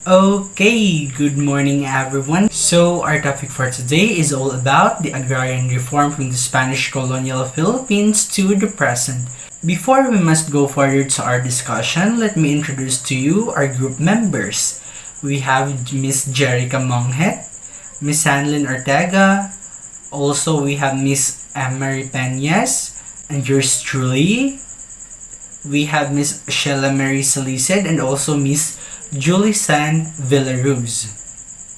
Okay, good morning everyone. So our topic for today is all about the agrarian reform from the Spanish Colonial Philippines to the present. Before we must go further to our discussion, let me introduce to you our group members. We have Miss Jerica Monghet, Miss Hanlin Ortega, also we have Miss Emery Peñas, and yours truly. We have Miss Sheila Mary Saliced and also Miss Julie San Villaruz.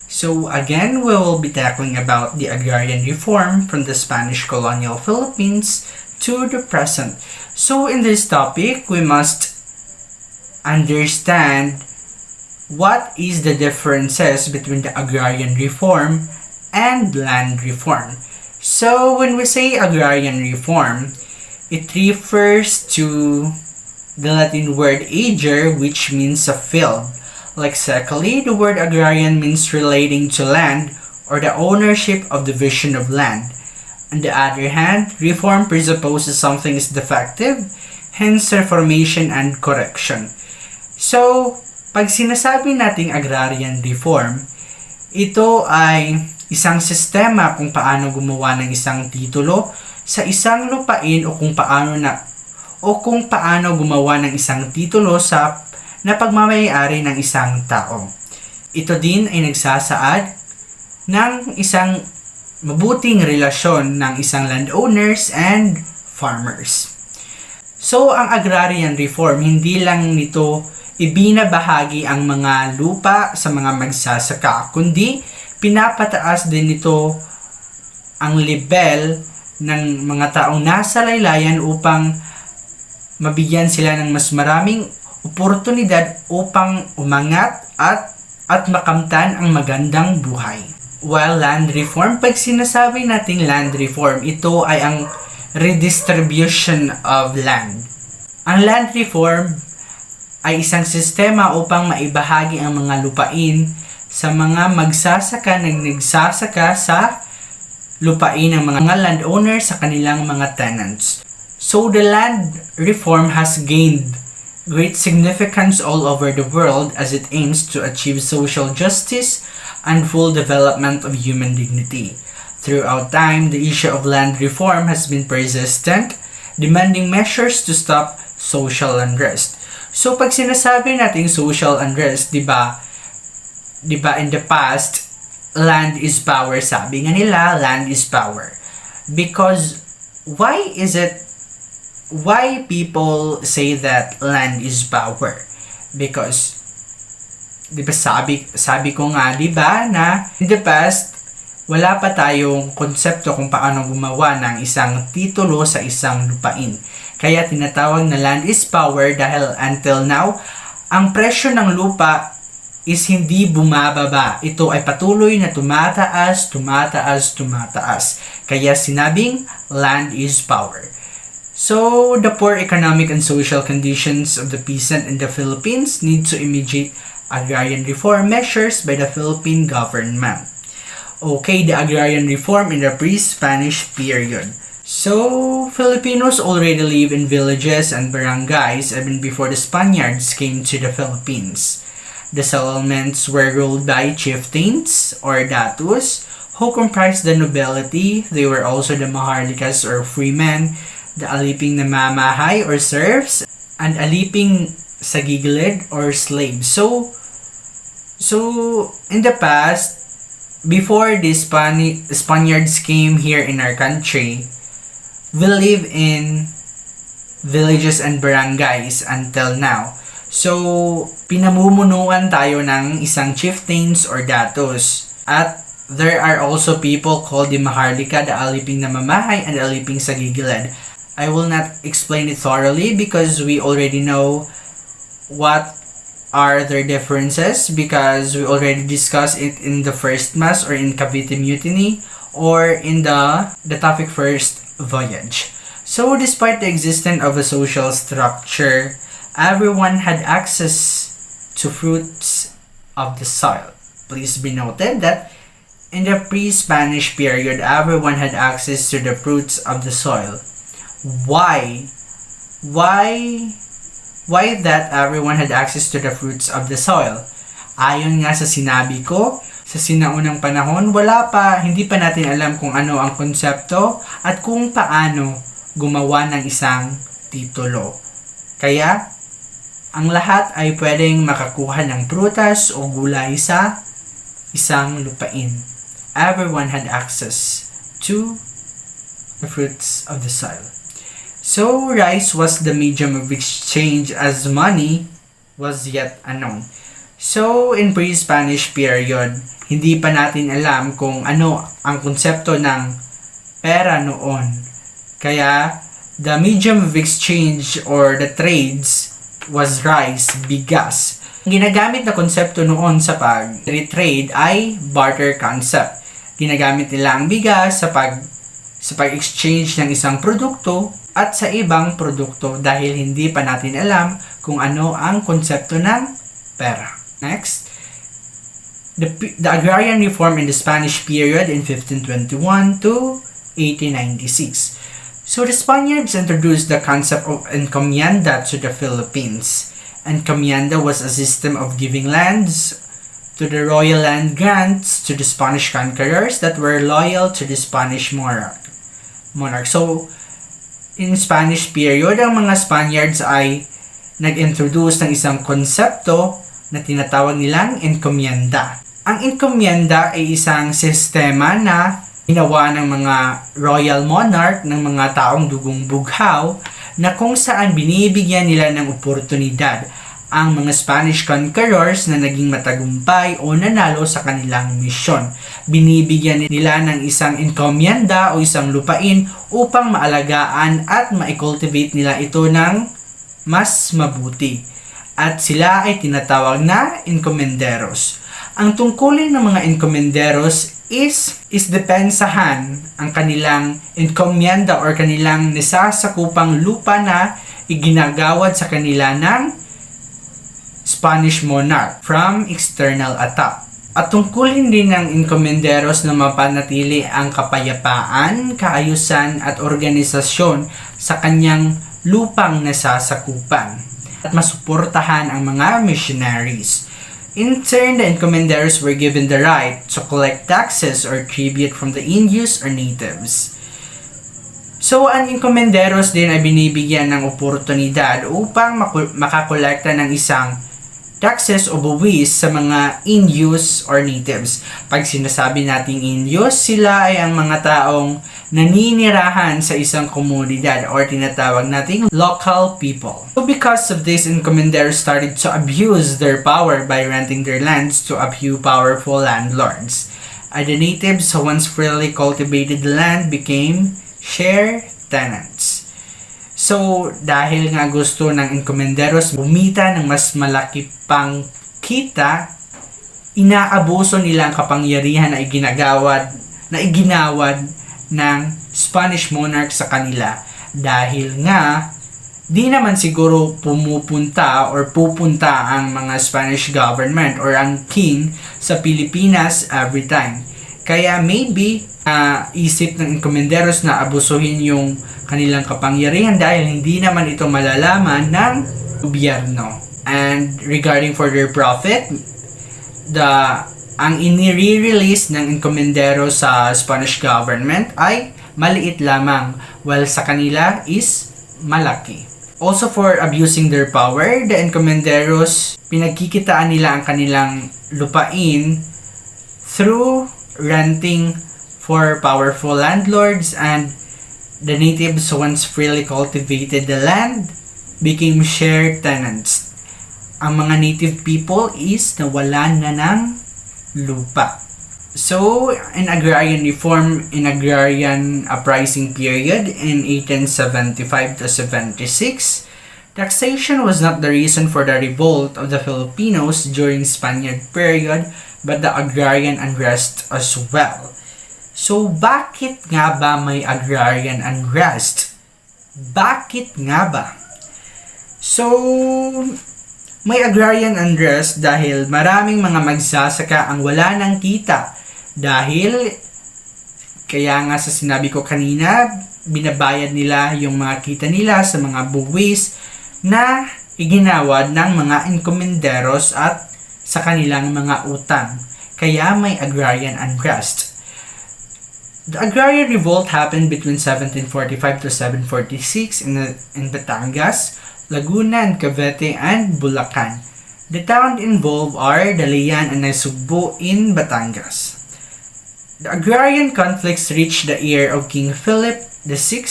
So again, we will be tackling about the agrarian reform from the Spanish Colonial Philippines to the present. So in this topic, we must understand what is the differences between the agrarian reform and land reform. So when we say agrarian reform, it refers to the Latin word ager, which means a field. Lexically, the word agrarian means relating to land or the ownership of division of land. On the other hand, reform presupposes something is defective, hence reformation and correction. So, pag sinasabi nating agrarian reform, ito ay isang sistema kung paano gumawa ng isang titulo sa isang lupain o kung paano gumawa ng isang titulo sa na pagmamayari ng isang tao. Ito din ay nagsasaad ng isang mabuting relasyon ng isang landowners and farmers. So, ang agrarian reform, hindi lang nito ibinabahagi ang mga lupa sa mga magsasaka, kundi pinapataas din nito ang level ng mga taong nasa laylayan upang mabigyan sila ng mas maraming oportunidad upang umangat at makamtan ang magandang buhay. While land reform, pag sinasabi nating land reform, ito ay ang redistribution of land. Ang land reform ay isang sistema upang maibahagi ang mga lupain sa mga magsasaka na nagsasaka sa lupain ng mga landowners sa kanilang mga tenants. So the land reform has gained great significance all over the world as it aims to achieve social justice and full development of human dignity. Throughout time, the issue of land reform has been persistent, demanding measures to stop social unrest. So pag sinasabi nating social unrest, 'di ba in the past, land is power, sabi nga nila, land is power. Because why people say that land is power? Because 'di ba sabi ko nga 'di ba na in the past wala pa tayong konsepto kung paano gumawa ng isang titulo sa isang lupain. Kaya tinatawag na land is power dahil until now ang presyo ng lupa is hindi bumababa. Ito ay patuloy na tumataas. Kaya sinabing land is power. So, the poor economic and social conditions of the peasant in the Philippines need to immediate agrarian reform measures by the Philippine government. Okay, the agrarian reform in the pre-Spanish period. So, Filipinos already live in villages and barangays even before the Spaniards came to the Philippines. The settlements were ruled by chieftains or datus who comprised the nobility. They were also the maharlikas or freemen, the aliping namamahay or serfs, and aliping sagigilid or slaves. So in the past, before the Spaniards came here in our country, we live in villages and barangays until now. So, pinamumunuan tayo ng isang chieftains or datos. At there are also people called the maharlika, the aliping namamahay, and aliping sagigilid. I will not explain it thoroughly because we already know what are their differences because we already discussed it in the first mass or in Cavite Mutiny or in the topic first voyage. So despite the existence of a social structure, everyone had access to fruits of the soil. Please be noted that in the pre-Spanish period, everyone had access to the fruits of the soil. Why that everyone had access to the fruits of the soil? Ayon nga sa sinabi ko, sa sinaunang panahon, hindi pa natin alam kung ano ang konsepto at kung paano gumawa ng isang titulo. Kaya, ang lahat ay pwedeng makakuha ng prutas o gulay sa isang lupain. Everyone had access to the fruits of the soil. So, rice was the medium of exchange as money was yet unknown. So, in pre-Spanish period, hindi pa natin alam kung ano ang konsepto ng pera noon. Kaya, the medium of exchange or the trades was rice, bigas. Ang ginagamit na konsepto noon sa pag-trade ay barter concept. Ginagamit nila ang bigas sa pag-exchange ng isang produkto at sa ibang produkto dahil hindi pa natin alam kung ano ang konsepto ng pera. Next, the Agrarian Reform in the Spanish period in 1521 to 1896. So the Spaniards introduced the concept of encomienda to the Philippines. Encomienda was a system of giving lands to the royal land grants to the Spanish conquerors that were loyal to the Spanish monarch. So, in Spanish period, ang mga Spaniards ay nag-introduce ng isang konsepto na tinatawag nilang encomienda. Ang encomienda ay isang sistema na ginawa ng mga royal monarch, ng mga taong dugong bughaw, na kung saan binibigyan nila ng oportunidad ang mga Spanish conquerors na naging matagumpay o nanalo sa kanilang misyon. Binibigyan nila ng isang encomienda o isang lupain upang maalagaan at ma-cultivate nila ito ng mas mabuti. At sila ay tinatawag na encomenderos. Ang tungkulin ng mga encomenderos is depensahan ang kanilang encomienda or kanilang nisasakupang lupa na iginagawad sa kanila ng Spanish monarch from external attack. At tungkulin din ng encomenderos na mapanatili ang kapayapaan, kaayusan at organisasyon sa kanyang lupang nasasakupan at masuportahan ang mga missionaries. In turn, the encomenderos were given the right to collect taxes or tribute from the Indios or natives. So, ang encomenderos din ay binibigyan ng oportunidad upang makakolekta ng isang taxes o buwis sa mga Indios or natives. Pag sinasabi nating Indios, sila ay ang mga taong naninirahan sa isang komunidad or tinatawag nating local people. So because of this, encomenderos started to abuse their power by renting their lands to a few powerful landlords. And the natives who once freely cultivated the land became share tenants. So, dahil nga gusto ng encomenderos bumita ng mas malaki pang kita, inaabuso nila ang kapangyarihan na iginawad ng Spanish monarch sa kanila. Dahil nga, di naman siguro pupunta ang mga Spanish government or ang king sa Pilipinas every time. Kaya maybe, isip ng encomenderos na abusuhin yung kanilang kapangyarihan dahil hindi naman ito malalaman ng gobyerno. And regarding for their profit, ang inire-release ng encomenderos sa Spanish government ay maliit lamang, while sa kanila is malaki. Also for abusing their power, the encomenderos, pinagkikitaan nila ang kanilang lupain through renting for powerful landlords, and the natives who once freely cultivated the land became share tenants. Ang mga native people is nawalan na ng lupa. So, in Agrarian Reform, in Agrarian Uprising period in 1875 to 76, taxation was not the reason for the revolt of the Filipinos during Spaniard period, but the agrarian unrest as well. So, bakit nga ba may agrarian unrest? Bakit nga ba? So, may agrarian unrest dahil maraming mga magsasaka ang wala ng kita. Dahil, kaya nga sa sinabi ko kanina, binabayad nila yung mga kita nila sa mga buwis na iginawad ng mga encomenderos at sa kanilang mga utang, kaya may agrarian unrest. The Agrarian Revolt happened between 1745 to 746 in Batangas, Laguna and Cavite and Bulacan. The towns involved are Dalian and Nasugbu in Batangas. The agrarian conflicts reached the ear of King Philip VI,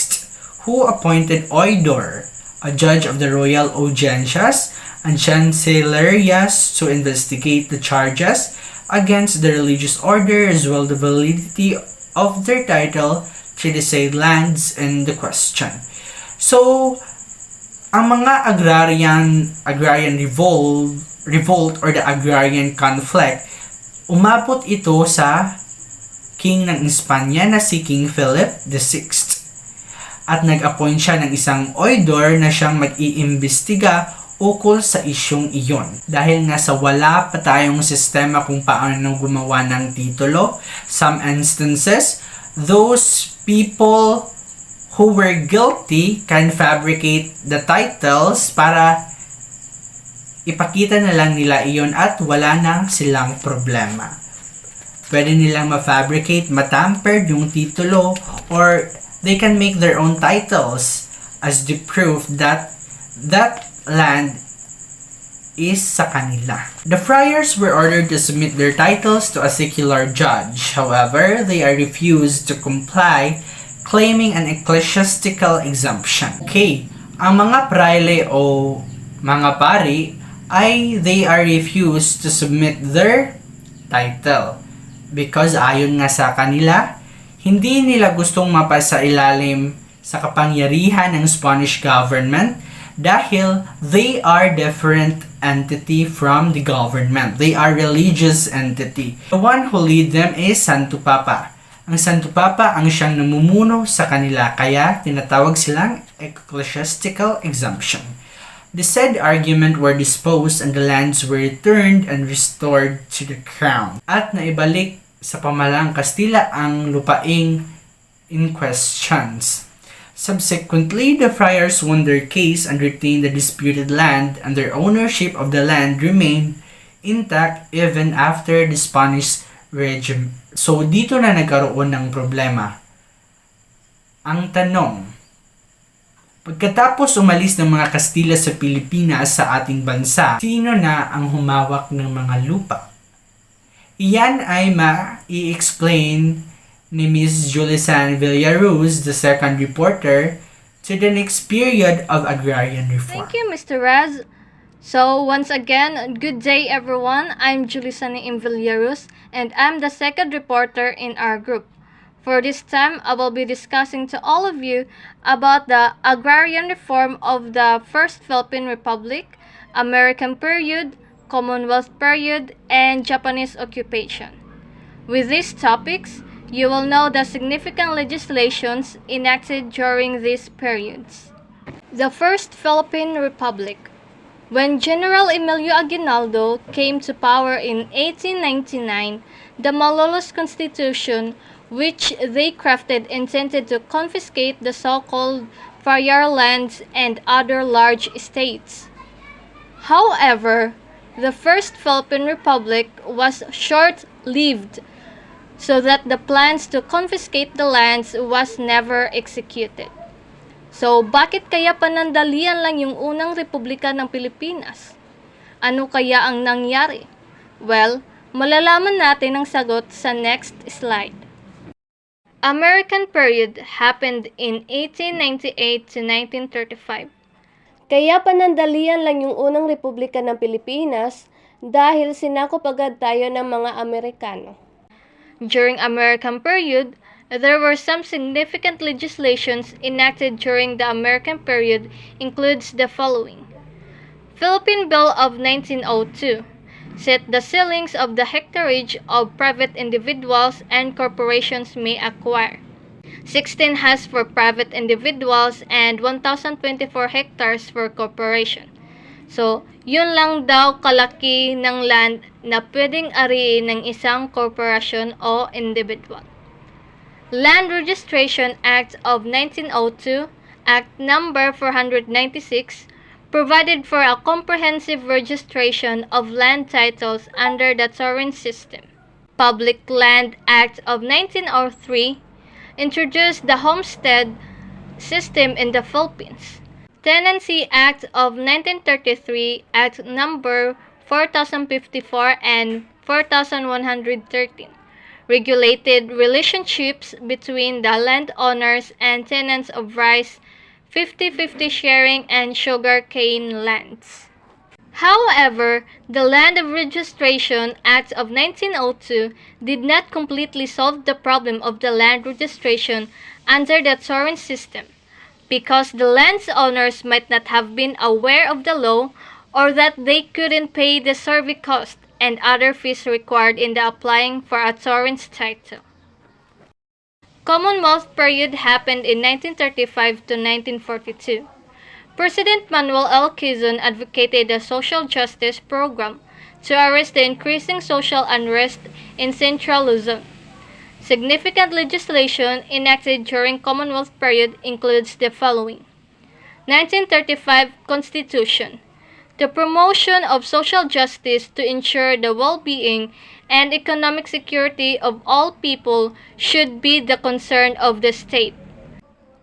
who appointed Oidor, a judge of the royal audiencias and chancellerias, to investigate the charges against the religious order as well the validity of their title to the said lands in the question. So, ang mga agrarian revolt or the agrarian conflict, umabot ito sa king ng Espanya na si King Philip VI. At nag-appoint siya ng isang oidor na siyang mag-iimbestiga ukol sa isyong iyon. Dahil nga sa wala pa tayong sistema kung paano gumawa ng titulo, some instances, those people who were guilty can fabricate the titles para ipakita na lang nila iyon at wala na silang problema. Pwede nilang ma-fabricate, matamper yung titulo, or they can make their own titles as the proof that that land is sa kanila. The friars were ordered to submit their titles to a secular judge. However, they are refused to comply, claiming an ecclesiastical exemption. Okay, ang mga praile o mga pari ay they are refused to submit their title because ayon nga sa kanila, hindi nila gustong mapasailalim sa kapangyarihan ng Spanish government dahil they are different entity from the government. They are religious entity. The one who lead them is Santo Papa. Ang Santo Papa ang siyang namumuno sa kanila, kaya tinatawag silang ecclesiastical exemption. The said argument were disposed and the lands were returned and restored to the crown. At naibalik sa pamalang Kastila ang lupaing in questions. Subsequently, the friars won their case and retained the disputed land, and their ownership of the land remained intact even after the Spanish regime. So, dito na nagkaroon ng problema. Ang tanong, pagkatapos umalis ng mga Kastila sa Pilipinas sa ating bansa, sino na ang humawak ng mga lupa? Iyan ay ma-i-explain ni Ms. Julisan Villaruz, the second reporter, to the next period of Agrarian Reform. Thank you, Mr. Raz. So, once again, good day everyone. I'm Julisan Villaruz, and I'm the second reporter in our group. For this time, I will be discussing to all of you about the Agrarian Reform of the First Philippine Republic, American period, Commonwealth period, and Japanese occupation. With these topics, you will know the significant legislations enacted during these periods. The First Philippine Republic. When General Emilio Aguinaldo came to power in 1899, the Malolos Constitution, which they crafted, intended to confiscate the so-called friar lands and other large estates. However, the First Philippine Republic was short-lived, so that the plans to confiscate the lands was never executed. So, bakit kaya panandalian lang yung unang Republika ng Pilipinas? Ano kaya ang nangyari? Well, malalaman natin ang sagot sa next slide. American period happened in 1898 to 1935. Kaya panandalian lang yung unang Republika ng Pilipinas dahil sinakop agad tayo ng mga Amerikano. During American period, there were some significant legislations enacted during the American period includes the following. Philippine Bill of 1902 set the ceilings of the hectareage of private individuals and corporations may acquire. 16 has for private individuals and 1,024 hectares for corporation. So, yun lang daw kalaki ng land na pwedeng ariin ng isang korporasyon o individual. Land Registration Act of 1902, Act Number 496, provided for a comprehensive registration of land titles under the Torrent system. Public Land Act of 1903 introduced the homestead system in the Philippines. Tenancy Act of 1933, Act number 4054 and 4113, regulated relationships between the landowners and tenants of rice, 50-50 sharing, and sugarcane lands. However, the Land of Registration Act of 1902 did not completely solve the problem of the land registration under the Torrent system, because the landowners might not have been aware of the law, or that they couldn't pay the survey cost and other fees required in the applying for a Torrent title. Commonwealth period happened in 1935 to 1942. President Manuel L. Quezon advocated a social justice program to arrest the increasing social unrest in Central Luzon. Significant legislation enacted during Commonwealth period includes the following: 1935 Constitution. The promotion of social justice to ensure the well-being and economic security of all people should be the concern of the state.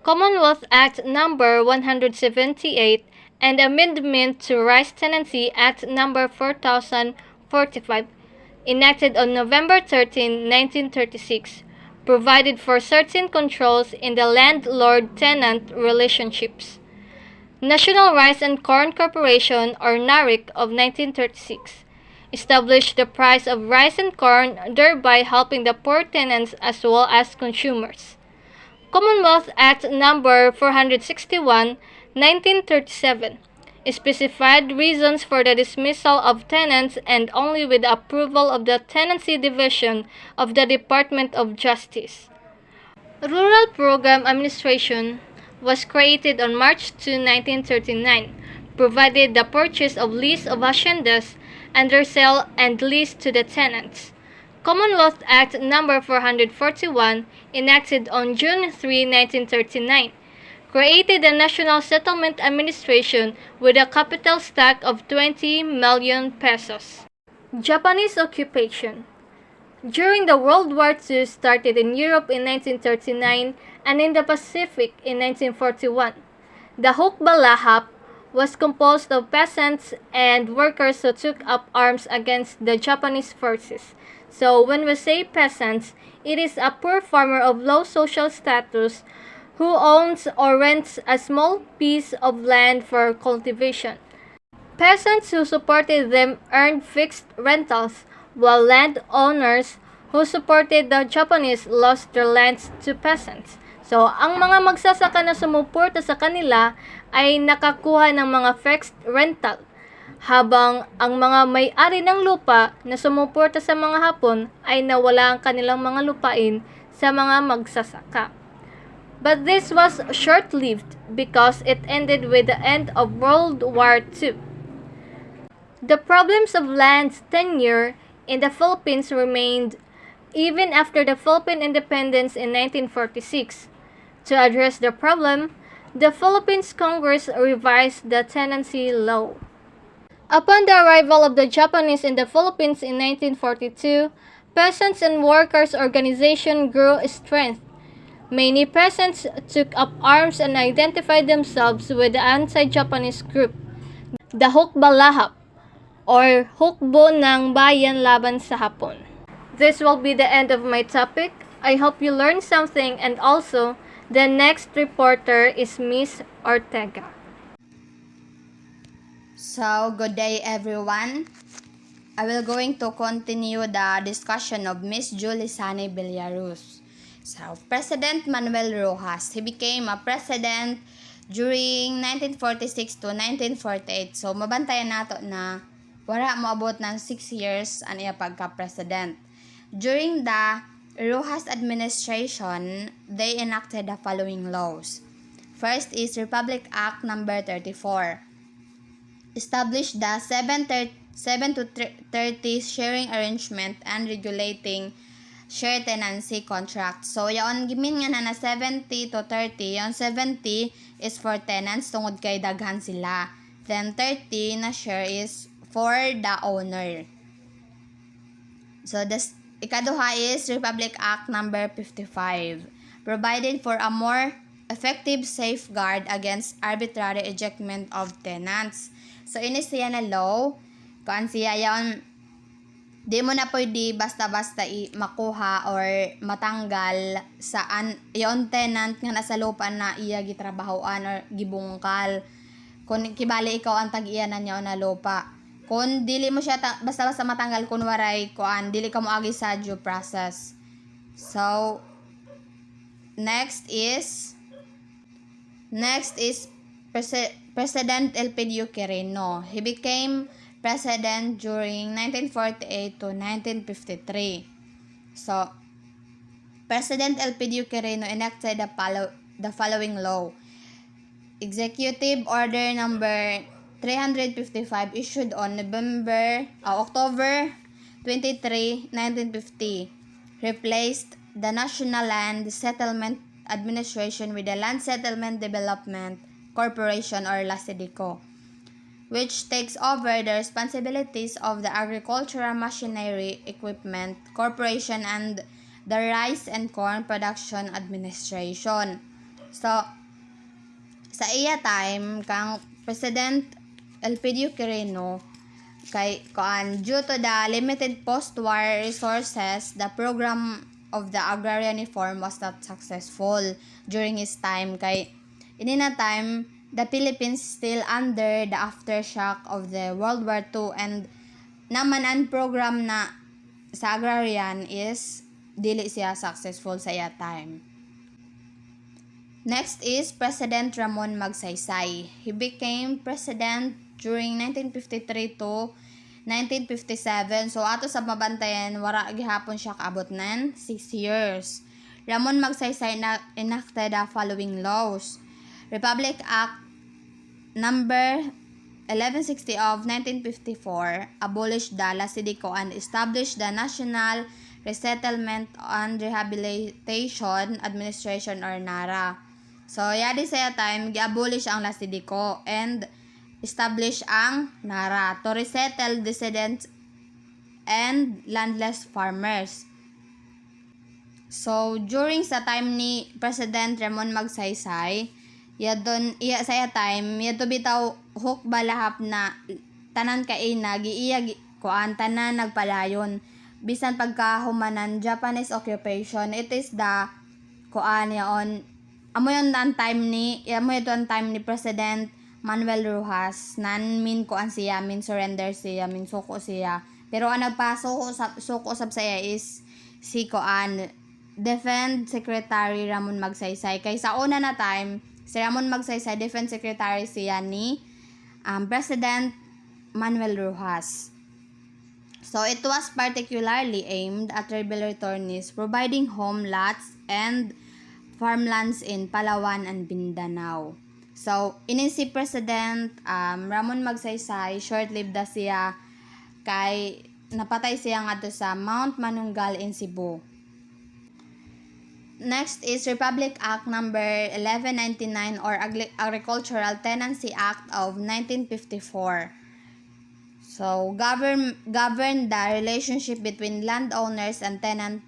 Commonwealth Act number 178 and Amendment to Rice Tenancy Act number 4045, enacted on November 13, 1936, provided for certain controls in the landlord-tenant relationships. National Rice and Corn Corporation, or NARIC, of 1936, established the price of rice and corn, thereby helping the poor tenants as well as consumers. Commonwealth Act number 461, 1937, specified reasons for the dismissal of tenants and only with the approval of the Tenancy Division of the Department of Justice. Rural Program Administration was created on March 2, 1939, provided the purchase of lease of haciendas and their sale and lease to the tenants. Commonwealth Act number 441, enacted on June 3, 1939, created the National Settlement Administration with a capital stock of 20 million pesos. Japanese occupation. During the World War II started in Europe in 1939 and in the Pacific in 1941, the Hukbalahap was composed of peasants and workers who took up arms against the Japanese forces. So when we say peasants, it is a poor farmer of low social status who owns or rents a small piece of land for cultivation. Peasants who supported them earned fixed rentals, while landowners who supported the Japanese lost their lands to peasants. So, ang mga magsasaka na sumuporta sa kanila ay nakakuha ng mga fixed rental, habang ang mga may-ari ng lupa na sumuporta sa mga Hapon ay nawala ang kanilang mga lupain sa mga magsasaka. But this was short-lived because it ended with the end of World War II. The problems of land tenure in the Philippines remained even after the Philippine independence in 1946. To address the problem, the Philippines Congress revised the tenancy law. Upon the arrival of the Japanese in the Philippines in 1942, peasants and workers' organization grew strength. Many peasants took up arms and identified themselves with the anti-Japanese group, the Hukbalahap, or Hukbo ng Bayan Laban sa Hapon. This will be the end of my topic. I hope you learned something, and also, the next reporter is Miss Ortega. So, good day everyone. I will going to continue the discussion of Miss Julisani Villaruz. So, President Manuel Rojas, he became a president during 1946 to 1948. So, mabantayan nato na wala moabot ng 6 years ang iya pagka-president. During the Rojas administration, they enacted the following laws. First is Republic Act number 34. Established the 7 to 30 sharing arrangement and regulating share tenancy contract. So, yaon gimin nga na 70 to 30. Yung 70 is for tenants tungod kay daghan sila. Then 30 na share is for the owner. So ikaduha is Republic Act number 55, provided for a more effective safeguard against arbitrary ejectment of tenants. So ini siya na law, kuan siya yon, di mo na pwede basta-basta makuha or matanggal saan yon tenant nga nasa lupa na iya gitrabahoan or gibungkal. Kung kibali ikaw ang tag-iya na niya na lupa. Kung dili mo siya basta-basta matanggal kun waray kuan, dili ka moagi sa due process. So next is President Elpidio Quirino. He became president during 1948 to 1953. So President Elpidio Quirino enacted the following law. Executive Order number 355 issued on October 23, 1950 replaced the National Land Settlement Administration with the Land Settlement Development Corporation or LASEDICO, which takes over the responsibilities of the Agricultural Machinery Equipment Corporation and the Rice and Corn Production Administration. So sa iya time kang President Elpidio Quirino kay due to the limited post-war resources, the program of the Agrarian Reform was not successful during his time. Kay ini na time the Philippines still under the aftershock of the World War II, and naman ang program na sa agrarian is dili siya successful sa iya time. Next is President Ramon Magsaysay. He became president during 1953 to 1957. So ato sa mabantayan, wara gihapon siya kaabot nan 6 years. Ramon Magsaysay enacted the following laws. Republic Act number 1160 of 1954 abolished the LASEDICO and established the National Resettlement and Rehabilitation Administration or NARA. So, yadi sa time, gi-abolish ang LASEDICO and establish ang NARA to resettle dissidents and landless farmers. So, during sa time ni President Ramon Magsaysay, sa time, to bitaw huk balahap na tanan kaina, tanan nagpalayon. Bisan pagkahumanan, Japanese occupation, it is the amo yun ang time ni President Manuel Rojas nan min siya, min surrender siya, min suko siya. Pero ang nagpasuko sab saya is si Defense Secretary Ramon Magsaysay. Kay sa una na time, si Ramon Magsaysay Defense Secretary siya ni President Manuel Rojas. So it was particularly aimed at rebel returnees, providing home lots and farmlands in Palawan and Mindanao. So, si President Ramon Magsaysay, short-lived na siya kay napatay siya nga sa Mount Manunggal in Cebu. Next is Republic Act number 1199 or Agricultural Tenancy Act of 1954. So, govern the relationship between landowners and tenant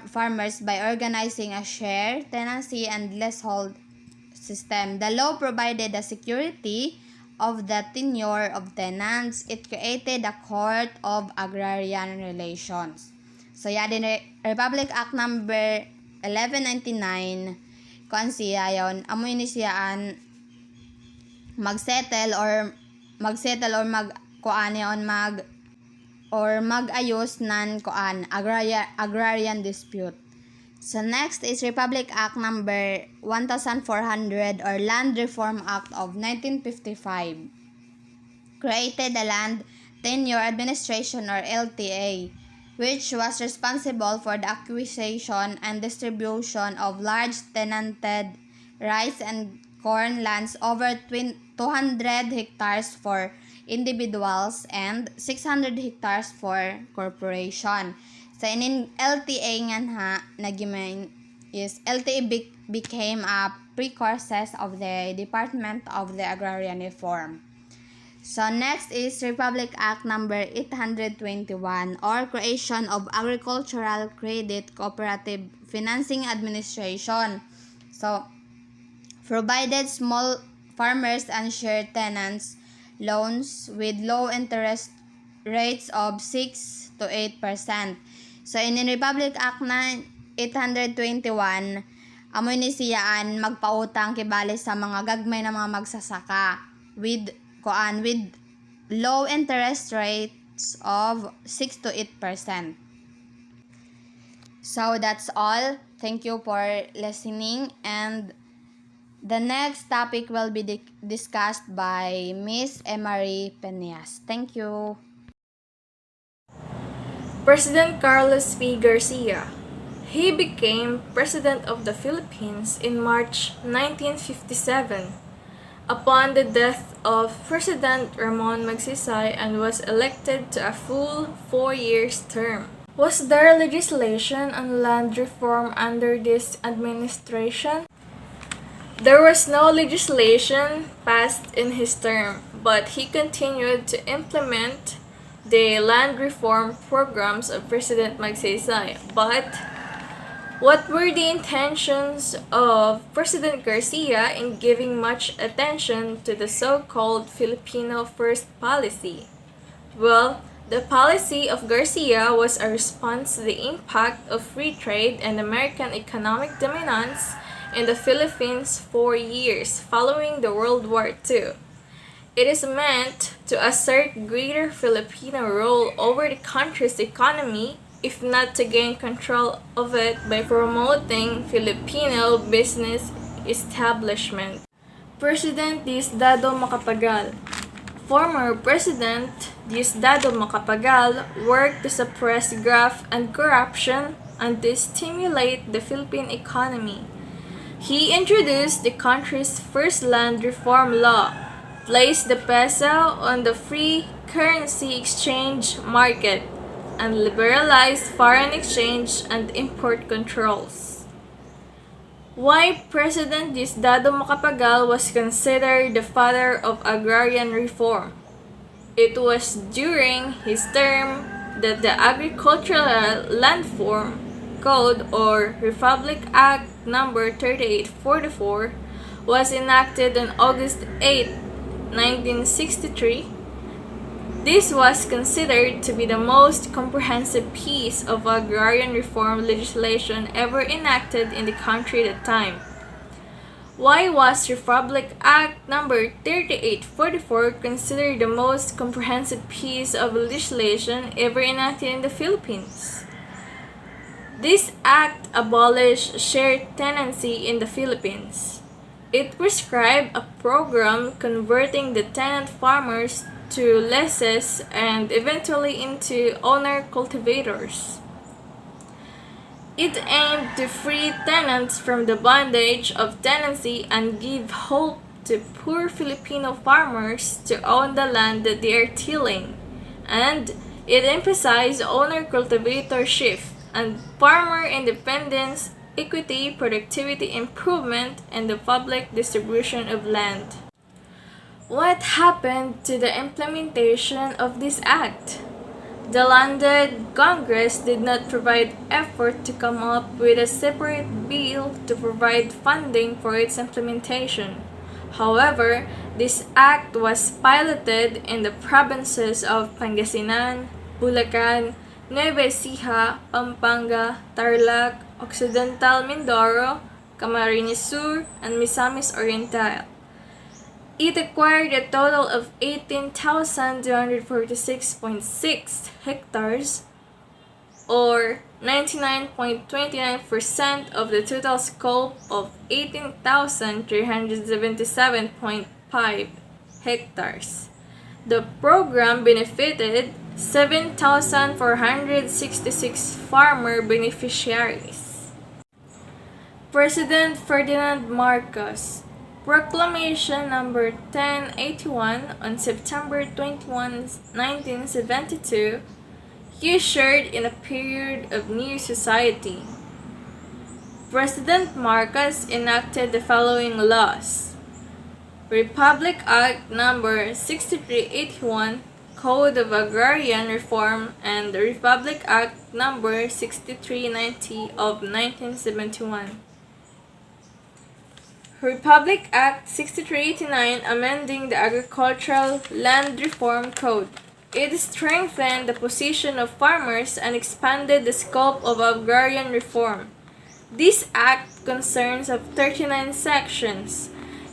farmers by organizing a share, tenancy, and leasehold system. The law provided the security of the tenure of tenants. It created a Court of Agrarian Relations. So, din Republic Act number 1199, amoy ni siyaan magsettle or magayos nan agrarian dispute. So next is Republic Act number 1400 or Land Reform Act of 1955. Created the Land Tenure Administration or LTA, which was responsible for the acquisition and distribution of large tenanted rice and corn lands over 200 hectares for individuals and 600 hectares for corporation. So in LTA LTA became a precursor of the Department of the Agrarian Reform. So next is Republic Act number 821 or Creation of Agricultural Credit Cooperative Financing Administration. So provided small farmers and share tenants loans with low interest rates of 6 to 8%. So in Republic Act na 821, amoy ni siyaan magpautang kibali sa mga gagmay na mga magsasaka with low interest rates of 6 to 8%. So that's all. Thank you for listening, and the next topic will be discussed by Miss Emery Peñas. Thank you. President Carlos P. Garcia. He became President of the Philippines in March 1957 upon the death of President Magsaysay and was elected to a full 4-year term. Was there legislation on land reform under this administration? There was no legislation passed in his term, but he continued to implement the land reform programs of President Magsaysay. But what were the intentions of President Garcia in giving much attention to the so-called Filipino First policy? Well, the policy of Garcia was a response to the impact of free trade and American economic dominance in the Philippines 4 years following the World War II. It is meant to assert greater Filipino role over the country's economy, if not to gain control of it by promoting Filipino business establishment. President Diosdado Macapagal. Former President Diosdado Macapagal worked to suppress graft and corruption and to stimulate the Philippine economy. He introduced the country's first land reform law, placed the peso on the free currency exchange market, and liberalized foreign exchange and import controls. Why President Diosdado Macapagal was considered the father of Agrarian Reform? It was during his term that the Agricultural Landform Code or Republic Act number 3844 was enacted on August 8, 1963. This was considered to be the most comprehensive piece of agrarian reform legislation ever enacted in the country at the time. Why was Republic Act number 3844 considered the most comprehensive piece of legislation ever enacted in the Philippines? This act abolished shared tenancy in the Philippines. It prescribed a program converting the tenant farmers to lessees and eventually into owner cultivators. It aimed to free tenants from the bondage of tenancy and give hope to poor Filipino farmers to own the land that they are tilling, and it emphasized owner cultivatorship and farmer independence, equity, productivity improvement, and the public distribution of land. What happened to the implementation of this act? The landed Congress did not provide effort to come up with a separate bill to provide funding for its implementation. However, this act was piloted in the provinces of Pangasinan, Bulacan, Nueva Ecija, Pampanga, Tarlac, Occidental Mindoro, Camarines Sur, and Misamis Oriental. It acquired a total of 18,246.6 hectares, or 99.29% of the total scope of 18,377.5 hectares. The program benefited 7,466 farmer beneficiaries. President Ferdinand Marcos. Proclamation number 1081 on September 21, 1972, ushered in a period of new society. President Marcos enacted the following laws. Republic Act Number 6381, Code of Agrarian Reform, and the Republic Act Number 6390 of 1971. Republic Act 6389 amending the Agricultural Land Reform Code. It strengthened the position of farmers and expanded the scope of agrarian reform. This act concerns of 39 sections.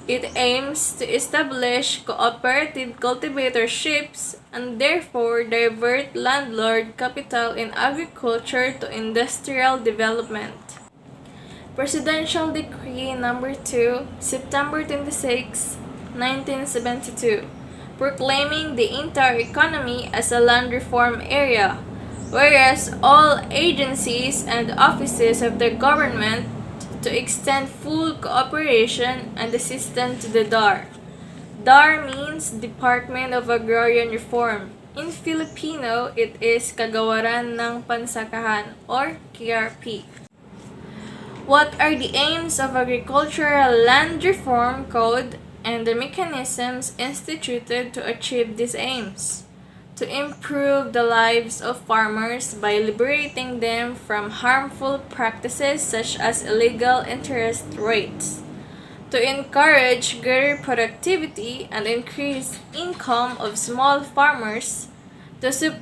It aims to establish cooperative cultivatorships and therefore divert landlord capital in agriculture to industrial development. Presidential Decree Number 2, September 26, 1972, proclaiming the entire economy as a land reform area, whereas all agencies and offices of the government to extend full cooperation and assistance to the DAR. DAR means Department of Agrarian Reform. In Filipino, it is Kagawaran ng Pansakahan or KRP. What are the aims of Agricultural Land Reform Code and the mechanisms instituted to achieve these aims? To improve the lives of farmers by liberating them from harmful practices such as illegal interest rates. To encourage greater productivity and increase income of small farmers. To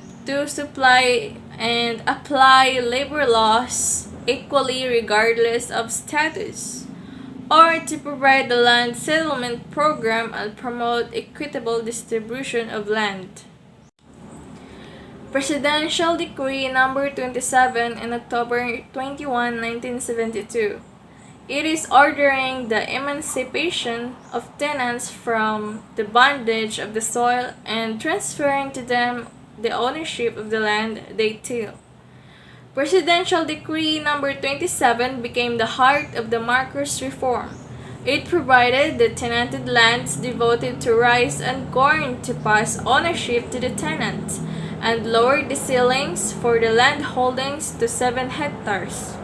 supply and apply labor laws equally regardless of status, or to provide the land settlement program and promote equitable distribution of land. Presidential Decree Number 27 in October 21, 1972. It is ordering the emancipation of tenants from the bondage of the soil and transferring to them the ownership of the land they till. Presidential Decree Number 27 became the heart of the Marcos Reform. It provided the tenanted lands devoted to rice and corn to pass ownership to the tenants, and lowered the ceilings for the land holdings to 7 hectares.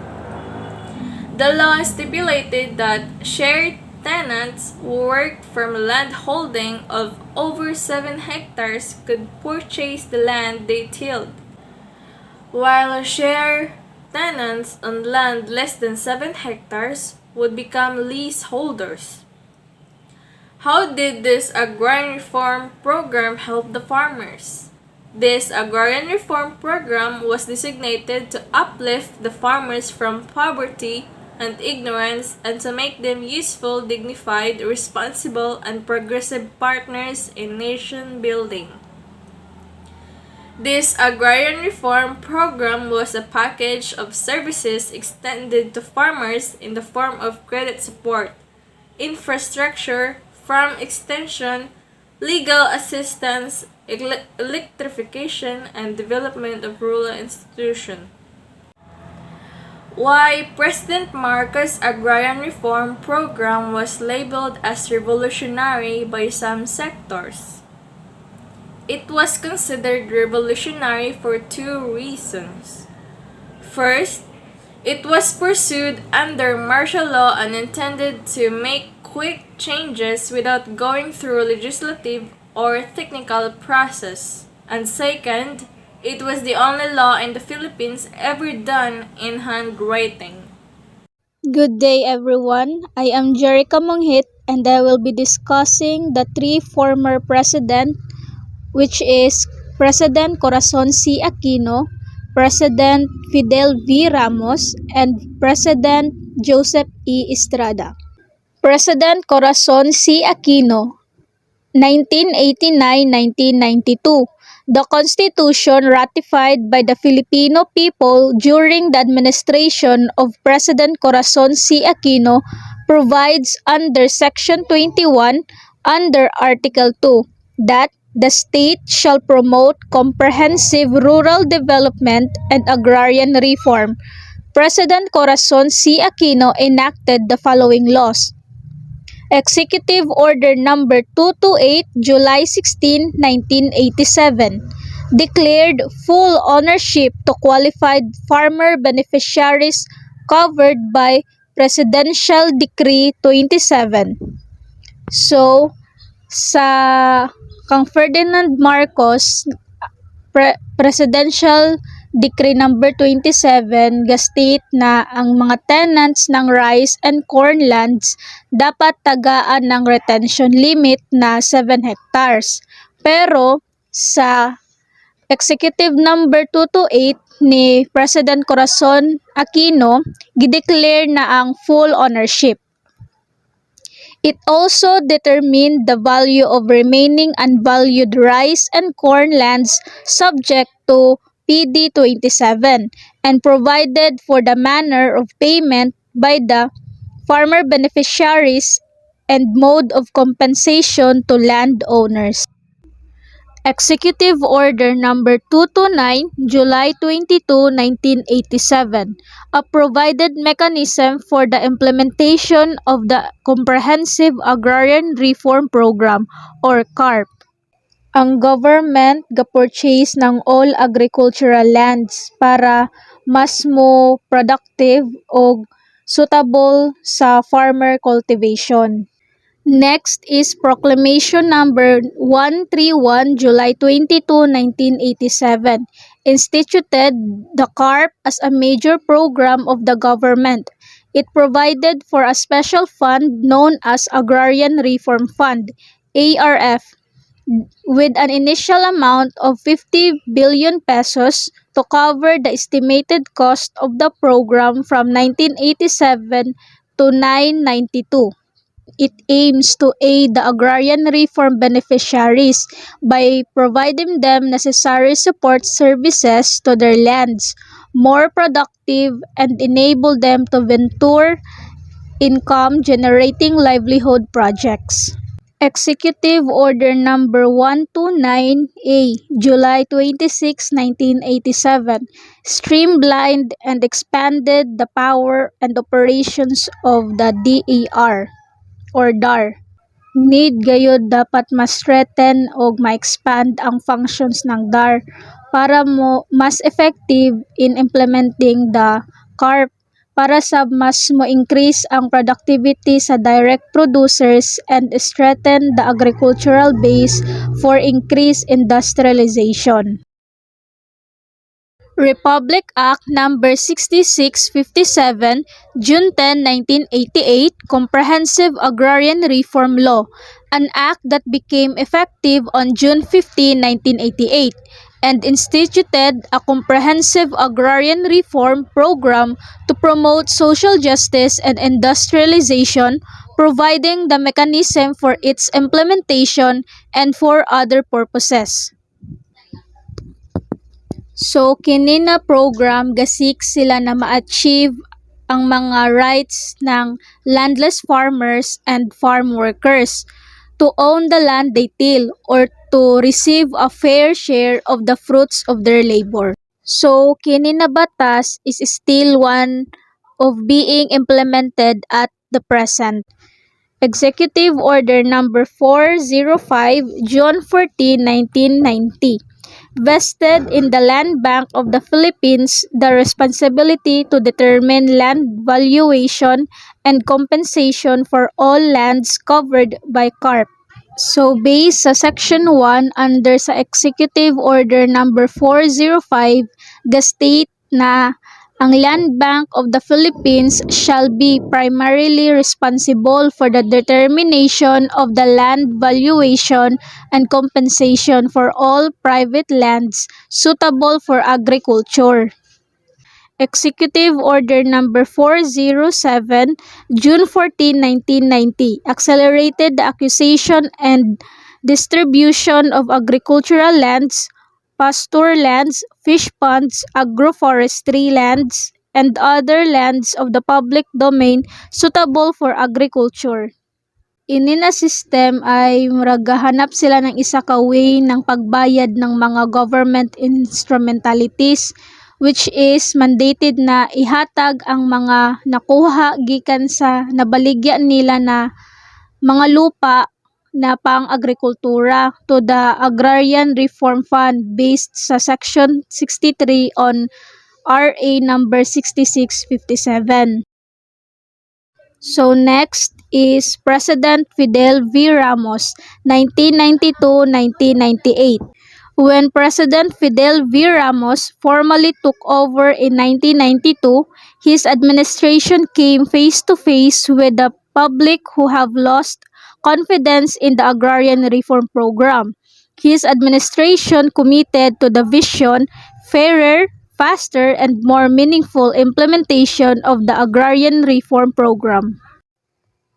The law stipulated that shared tenants who worked from a land holding of over 7 hectares could purchase the land they tilled, while share tenants on land less than 7 hectares would become leaseholders. How did this Agrarian Reform program help the farmers? This Agrarian Reform program was designated to uplift the farmers from poverty and ignorance and to make them useful, dignified, responsible, and progressive partners in nation building. This Agrarian Reform program was a package of services extended to farmers in the form of credit support, infrastructure, farm extension, legal assistance, electrification, and development of rural institutions. Why President Marcos' Agrarian Reform program was labeled as revolutionary by some sectors. It was considered revolutionary for 2 reasons. First, it was pursued under martial law and intended to make quick changes without going through a legislative or technical process. And second, it was the only law in the Philippines ever done in handwriting. Good day everyone, I am Jerica Monghit and I will be discussing the 3 former presidents, which is President Corazon C. Aquino, President Fidel V. Ramos, and President Joseph E. Estrada. President Corazon C. Aquino, 1989-1992. The Constitution ratified by the Filipino people during the administration of President Corazon C. Aquino provides under Section 21 under Article 2 that the state shall promote comprehensive rural development and agrarian reform. President Corazon C. Aquino enacted the following laws. Executive Order Number 228, July 16, 1987, declared full ownership to qualified farmer beneficiaries covered by Presidential Decree 27. So, sa kang Ferdinand Marcos Presidential Decree number 27 ga-state na ang mga tenants ng rice and corn lands dapat tagaan ng retention limit na 7 hectares. Pero sa Executive number 228 ni President Corazon Aquino, gideclare na ang full ownership. It also determined the value of remaining unvalued rice and corn lands subject to PD 27 and provided for the manner of payment by the farmer beneficiaries and mode of compensation to landowners. Executive Order Number 229, July 22, 1987, a provided mechanism for the implementation of the Comprehensive Agrarian Reform Program or CARP. Ang government ga-purchase ng all agricultural lands para mas mo productive o suitable sa farmer cultivation. Next is Proclamation number 131, July 22, 1987, instituted the CARP as a major program of the government. It provided for a special fund known as Agrarian Reform Fund, ARF, with an initial amount of 50 billion pesos to cover the estimated cost of the program from 1987 to 992. It aims to aid the agrarian reform beneficiaries by providing them necessary support services to their lands, more productive, and enable them to venture income-generating livelihood projects. Executive Order Number 129A, July 26, 1987, streamlined and expanded the power and operations of the DAR or DAR. Need gayud dapat ma-strengthen o ma-expand ang functions ng DAR para mas effective in implementing the CARP para sa mas mo-increase ang productivity sa direct producers and strengthen the agricultural base for increased industrialization. Republic Act Number 6657, June 10, 1988, Comprehensive Agrarian Reform Law, an act that became effective on June 15, 1988, and instituted a comprehensive agrarian reform program to promote social justice and industrialization, providing the mechanism for its implementation and for other purposes. So, kini na program gasik sila na ma-achieve ang mga rights ng landless farmers and farm workers to own the land they till or to receive a fair share of the fruits of their labor. So, kini na batas is still one of being implemented at the present. Executive Order Number 405, June 14, 1990. Vested in the Land Bank of the Philippines the responsibility to determine land valuation and compensation for all lands covered by CARP. So based sa Section 1 under sa Executive Order Number 405, ga-state na ang Land Bank of the Philippines shall be primarily responsible for the determination of the land valuation and compensation for all private lands suitable for agriculture. Executive Order Number 407, June 14, 1990, accelerated the acquisition and distribution of agricultural lands, pasture lands, fish ponds, agroforestry lands, and other lands of the public domain suitable for agriculture. Ini na system ay muragahanap sila ng isa ka way ng pagbayad ng mga government instrumentalities which is mandated na ihatag ang mga nakuha gikan sa nabaligya nila na mga lupa na pang-agrikultura to the Agrarian Reform Fund based sa Section 63 on RA number 6657. So next is President Fidel V. Ramos, 1992-1998. When President Fidel V. Ramos formally took over in 1992, his administration came face to face with the public who have lost confidence in the Agrarian Reform Program. His administration committed to the vision, fairer, faster, and more meaningful implementation of the Agrarian Reform Program.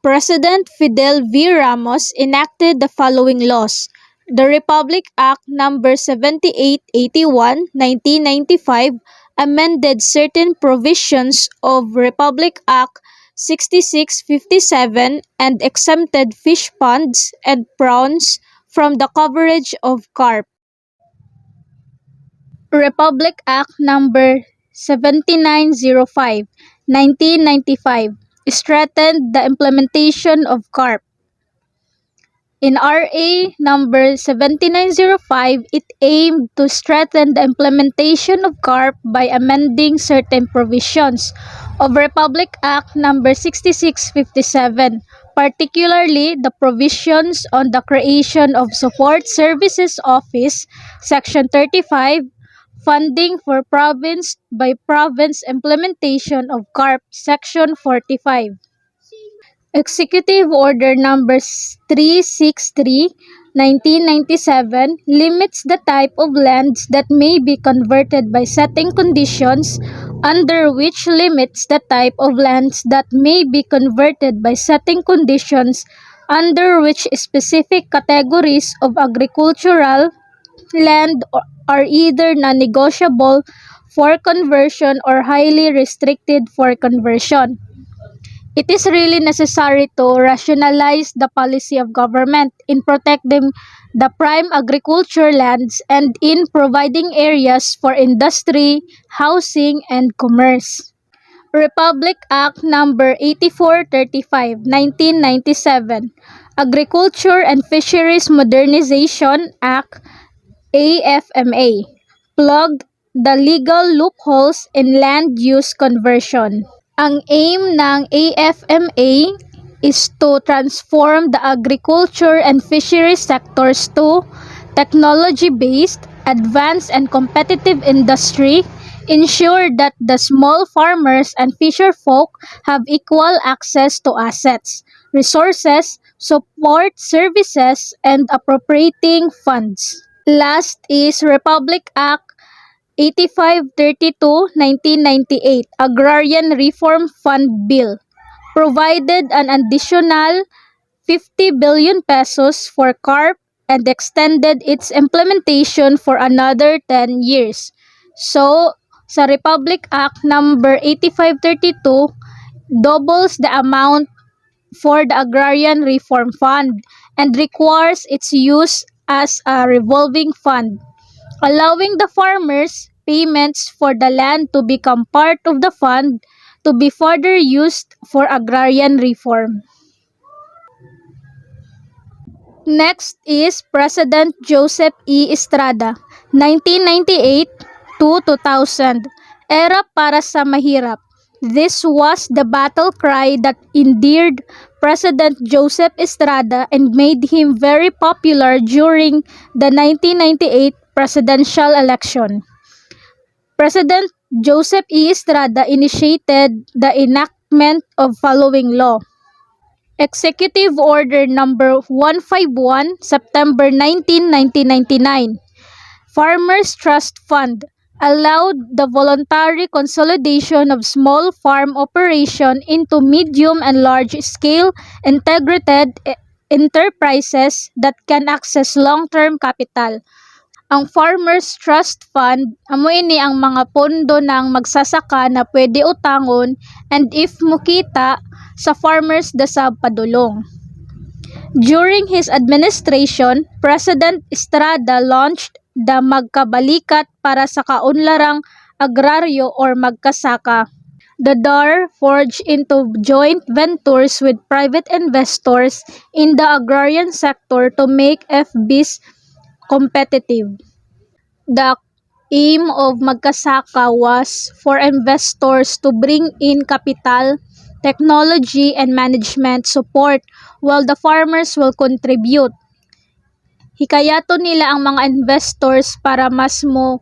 President Fidel V. Ramos enacted the following laws: the Republic Act No. 7881, 1995 amended certain provisions of Republic Act 6657 and exempted fish ponds and prawns from the coverage of carp. Republic Act No. 7905, 1995 strengthened the implementation of carp. In RA number 7905, it aimed to strengthen the implementation of CARP by amending certain provisions of Republic Act number 6657, particularly the provisions on the creation of Support Services Office, Section 35, funding for province by province implementation of CARP, Section 45. Executive Order Number 363, 1997 limits the type of lands that may be converted by setting conditions, under which limits the type of lands that may be converted by setting conditions, under which specific categories of agricultural land are either non-negotiable for conversion or highly restricted for conversion. It is really necessary to rationalize the policy of government in protecting the prime agriculture lands and in providing areas for industry, housing, and commerce. Republic Act No. 8435, 1997, Agriculture and Fisheries Modernization Act, AFMA, plugged the legal loopholes in land use conversion. Ang aim ng AFMA is to transform the agriculture and fisheries sectors to technology-based, advanced and competitive industry, ensure that the small farmers and fisherfolk have equal access to assets, resources, support services, and appropriating funds. Last is Republic Act 8532, 1998 Agrarian Reform Fund Bill provided an additional 50 billion pesos for CARP and extended its implementation for another 10 years. So, sa Republic Act number 8532, doubles the amount for the Agrarian Reform Fund and requires its use as a revolving fund, allowing the farmers payments for the land to become part of the fund to be further used for agrarian reform. Next is President Joseph E. Estrada, 1998 to 2000, Era para sa Mahirap. This was the battle cry that endeared President Joseph Estrada and made him very popular during the 1998 presidential election. President Joseph E. Estrada initiated the enactment of following law. Executive Order Number 151, September 19, 1999. Farmers Trust Fund allowed the voluntary consolidation of small farm operation into medium and large scale integrated enterprises that can access long-term capital. Ang Farmers Trust Fund, amo ini ang mga pondo ng magsasaka na pwede utangon and if mukita sa farmers dasab padulong. During his administration, President Estrada launched the Magkabalikat para sa kaunlarang agraryo or magkasaka. The DAR forged into joint ventures with private investors in the agrarian sector to make FBs competitive. The aim of Magkasaka was for investors to bring in capital technology, and management support, while the farmers will contribute. Hikayato nila ang mga investors para mas mo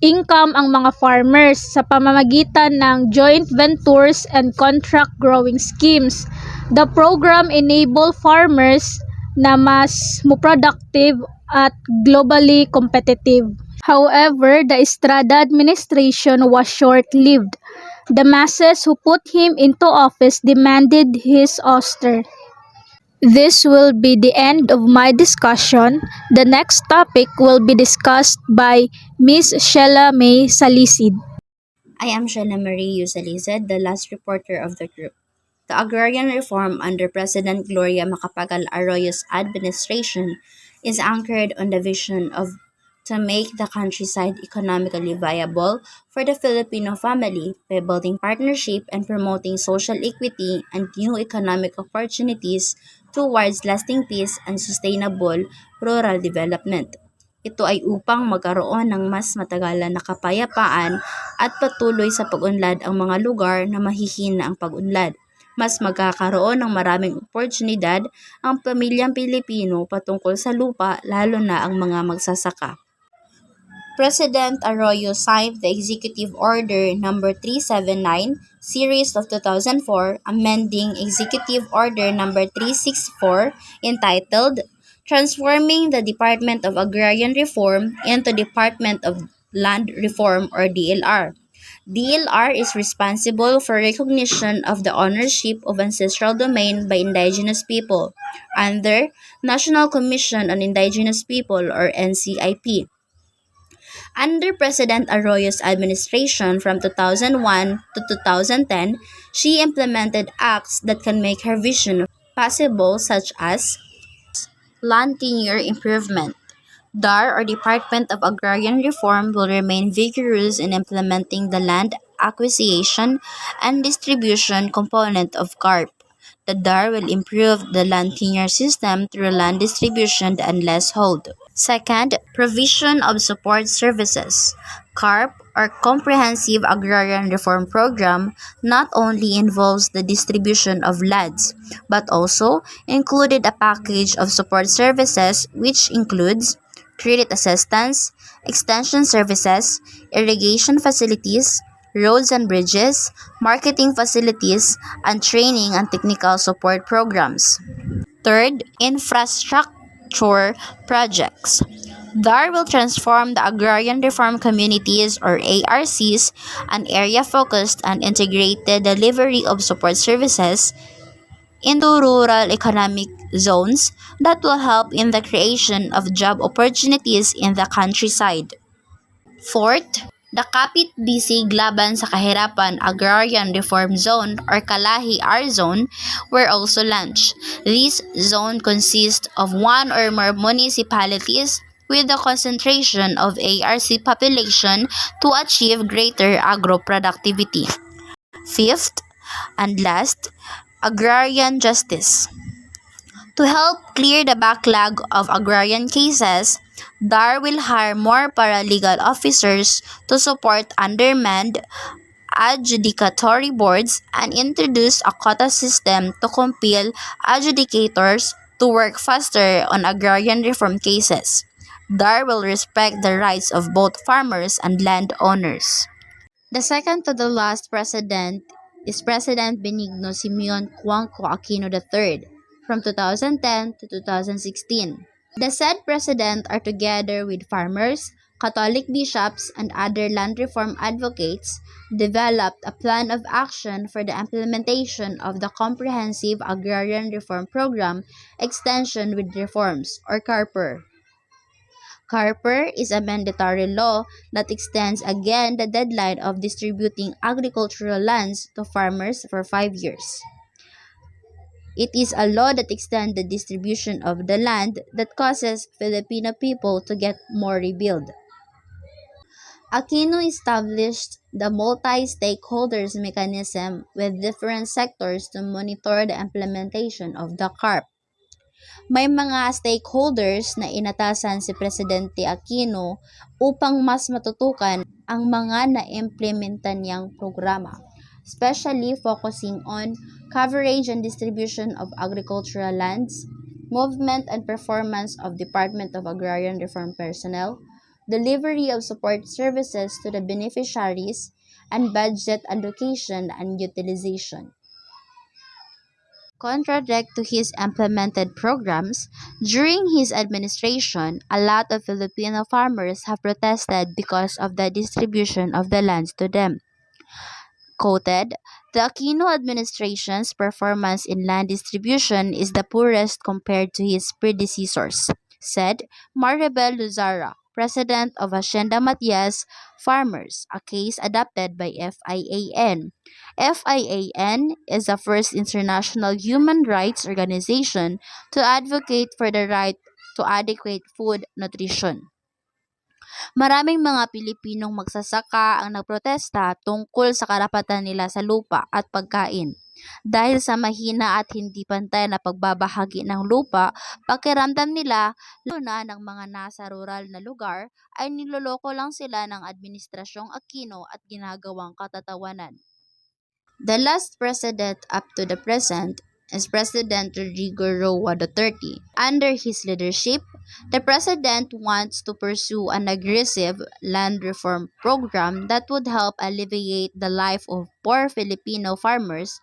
income ang mga farmers sa pamamagitan ng joint ventures and contract growing schemes. The program enable farmers na mas mo productive at globally competitive. However, the Estrada administration was short-lived. The masses who put him into office demanded his ouster. This will be the end of my discussion. The next topic will be discussed by Ms. Sheila May Salisid. I am Shana Marie Usalized, the last reporter of the group. The agrarian reform under President Gloria Macapagal Arroyo's administration is anchored on the vision of to make the countryside economically viable for the Filipino family by building partnership and promoting social equity and new economic opportunities towards lasting peace and sustainable rural development. Ito ay upang magkaroon ng mas matagalan na kapayapaan at patuloy sa pag-unlad ang mga lugar na mahihina ang pag-unlad. Mas magkakaroon ng maraming oportunidad ang pamilyang Pilipino patungkol sa lupa, lalo na ang mga magsasaka. President Arroyo signed the Executive Order No. 379, Series of 2004, amending Executive Order No. 364, entitled Transforming the Department of Agrarian Reform into Department of Land Reform or DLR. DLR is responsible for recognition of the ownership of ancestral domain by indigenous people under National Commission on Indigenous People or NCIP. Under President Arroyo's administration from 2001 to 2010, she implemented acts that can make her vision possible, such as land tenure improvement. DAR, or Department of Agrarian Reform, will remain vigorous in implementing the land acquisition and distribution component of CARP. The DAR will improve the land tenure system through land distribution and leasehold. Second, provision of support services. CARP, or Comprehensive Agrarian Reform Program, not only involves the distribution of lands, but also included a package of support services which includes credit assistance, extension services, irrigation facilities, roads and bridges, marketing facilities, and training and technical support programs. Third, infrastructure projects. DAR will transform the Agrarian Reform Communities or ARCs, an area focused on integrated delivery of support services, into rural economic zones that will help in the creation of job opportunities in the countryside. Fourth, the Kapit Bisig Laban sa Kahirapan Agrarian Reform Zone or Kalahi R Zone were also launched. This zone consists of one or more municipalities with the concentration of ARC population to achieve greater agro-productivity. Fifth, and last, agrarian justice. To help clear the backlog of agrarian cases, DAR will hire more paralegal officers to support undermanned adjudicatory boards and introduce a quota system to compel adjudicators to work faster on agrarian reform cases. DAR will respect the rights of both farmers and landowners. The second to the last president is President Benigno Simeon Cuanco Aquino III from 2010 to 2016. The said president are together with farmers, Catholic bishops, and other land reform advocates developed a plan of action for the implementation of the Comprehensive Agrarian Reform Program Extension with Reforms or CARPER. CARPER is a mandatory law that extends again the deadline of distributing agricultural lands to farmers for 5 years. It is a law that extends the distribution of the land that causes Filipino people to get more rebuild. Aquino established the multi-stakeholders mechanism with different sectors to monitor the implementation of the CARP. May mga stakeholders na inatasan si Presidente Aquino upang mas matutukan ang mga na-implementa niyang programa. especially focusing on coverage and distribution of agricultural lands, movement and performance of Department of Agrarian Reform personnel, delivery of support services to the beneficiaries, and budget allocation and utilization. Contrary to his implemented programs, during his administration, a lot of Filipino farmers have protested because of the distribution of the lands to them. Quoted, the Aquino administration's performance in land distribution is the poorest compared to his predecessors, said Maribel Luzara, president of Hacienda Matias Farmers, a case adopted by FIAN. FIAN is the first international human rights organization to advocate for the right to adequate food nutrition. Maraming mga Pilipinong magsasaka ang nagprotesta tungkol sa karapatan nila sa lupa at pagkain. Dahil sa mahina at hindi pantay na pagbabahagi ng lupa, pakiramdam nila, lalo na ng mga nasa rural na lugar, ay niloloko lang sila ng Administrasyong Aquino at ginagawang katatawanan. The last president up to the present is President Rodrigo Roa Duterte. Under his leadership, the president wants to pursue an aggressive land reform program that would help alleviate the life of poor Filipino farmers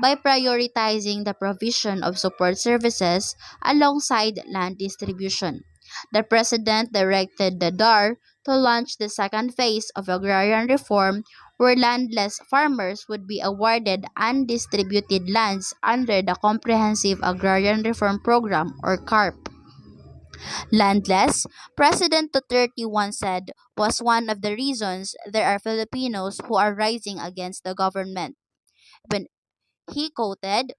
by prioritizing the provision of support services alongside land distribution. The president directed the DAR to launch the second phase of agrarian reform where landless farmers would be awarded undistributed lands under the Comprehensive Agrarian Reform Program or CARP. Landless, President Duterte once said, was one of the reasons there are Filipinos who are rising against the government. When he quoted,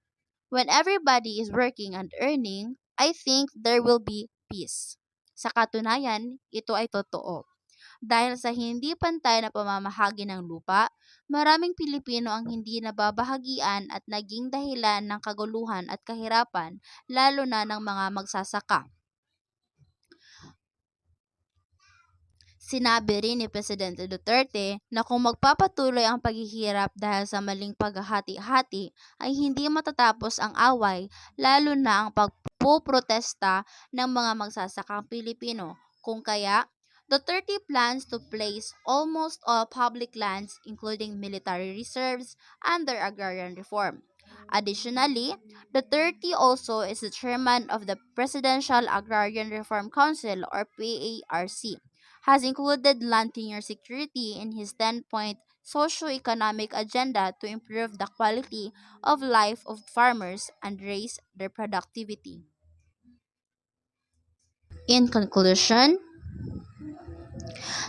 when everybody is working and earning, I think there will be peace. Sa katunayan, ito ay totoo. Dahil sa hindi pantay na pamamahagi ng lupa, maraming Pilipino ang hindi nababahagian at naging dahilan ng kaguluhan at kahirapan, lalo na ng mga magsasaka. Sinabi rin ni Presidente Duterte na kung magpapatuloy ang paghihirap dahil sa maling paghahati-hati ay hindi matatapos ang away, lalo na ang pagpuprotesta ng mga magsasakang Pilipino. Kung kaya, Duterte plans to place almost all public lands, including military reserves, under agrarian reform. Additionally, Duterte also is the chairman of the Presidential Agrarian Reform Council or PARC, has included land tenure security in his 10-point socio-economic agenda to improve the quality of life of farmers and raise their productivity. In conclusion,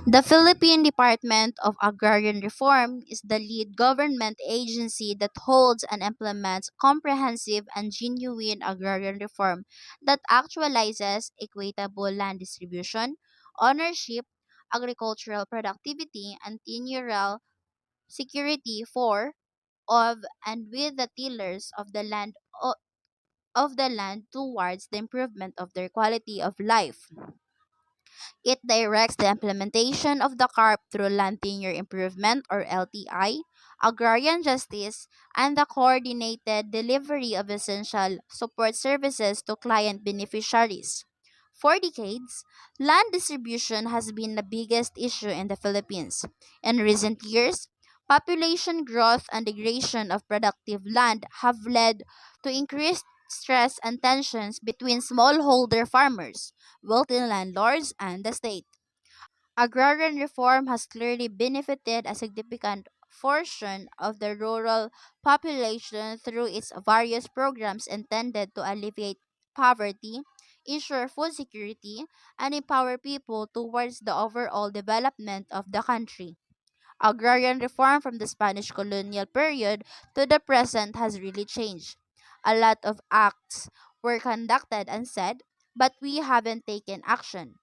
the Philippine Department of Agrarian Reform is the lead government agency that holds and implements comprehensive and genuine agrarian reform that actualizes equitable land distribution, ownership, agricultural productivity, and tenurial security for, of, and with the tillers of the land towards the improvement of their quality of life. It directs the implementation of the CARP through Land Tenure Improvement or LTI, agrarian justice, and the coordinated delivery of essential support services to client beneficiaries. For decades, land distribution has been the biggest issue in the Philippines. In recent years, population growth and degradation of productive land have led to increased stress and tensions between smallholder farmers, wealthy landlords, and the state. Agrarian reform has clearly benefited a significant portion of the rural population through its various programs intended to alleviate poverty, ensure food security, and empower people towards the overall development of the country. Agrarian reform from the Spanish colonial period to the present has really changed. A lot of acts were conducted and said, but we haven't taken action.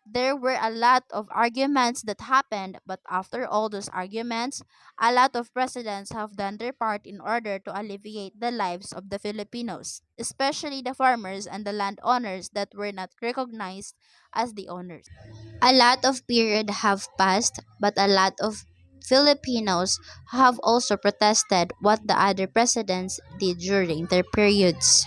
There were a lot of arguments that happened, but after all those arguments, a lot of presidents have done their part in order to alleviate the lives of the Filipinos, especially the farmers and the landowners that were not recognized as the owners. A lot of period have passed, but a lot of Filipinos have also protested what the other presidents did during their periods.